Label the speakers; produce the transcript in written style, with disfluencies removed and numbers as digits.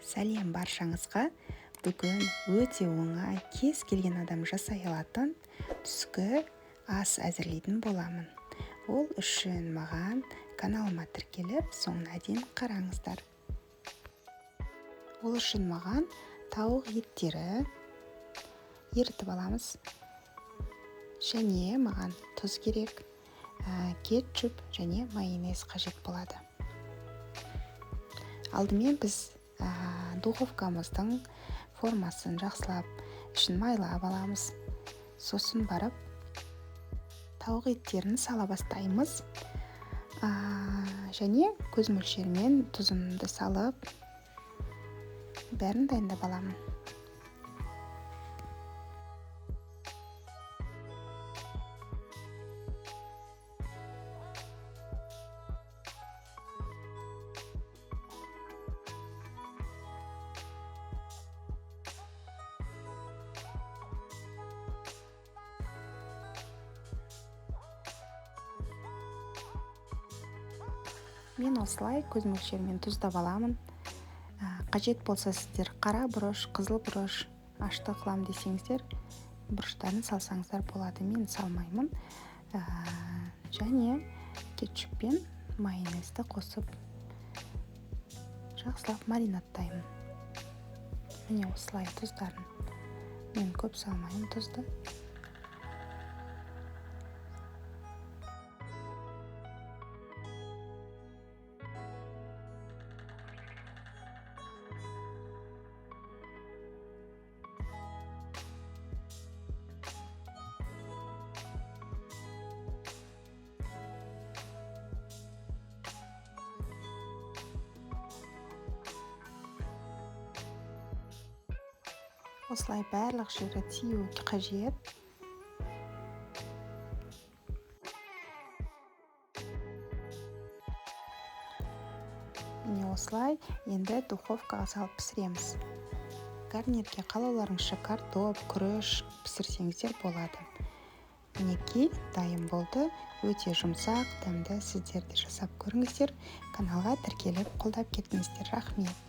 Speaker 1: Сәлем баршаңызға. Бүгін өте оңай, кез келген адам жасай алатын түскі ас әзірлейтін боламын. Ол үшін маған каналыма тіркеліп, соңына дейін қараңыздар. Ол үшін маған тауық еттері ерітіп аламыз. Және маған тұз керек, кетчуп және майонез қажет болады. Алдымен біз духовкамыздың формасын жақсылап ішін майлап аламыз. Сосын барып тауық еттерін сала бастаймыз. Және көз мөлшерімен тұзымды салып, бәрін дайындап аламын. Мен осылай көз мөлшерімен тұздап аламын. Қажет болса сіздер қара бұрыш, қызыл бұрыш, ашты қылам десеңіздер, бұрыштарын салсаңыздар болады. Мен салмаймын. Және кетчуп пен майонезді қосып жақсылап маринадтаймын. Міне осылай тұздарын. Мен көп салмаймын тұзды. Осылай барлық жері тиюі қажет. Міне осылай енді духовкаға салып пісіреміз. Гарнирге қалауларыңызша картоп, күріш пісірсеңіздер болады. Мінекей дайын болды. Өте жұмсақ, дәмді. Сіздер де жасап көріңіздер. Каналға тіркеліп қолдап кетіңіздер. Рахмет.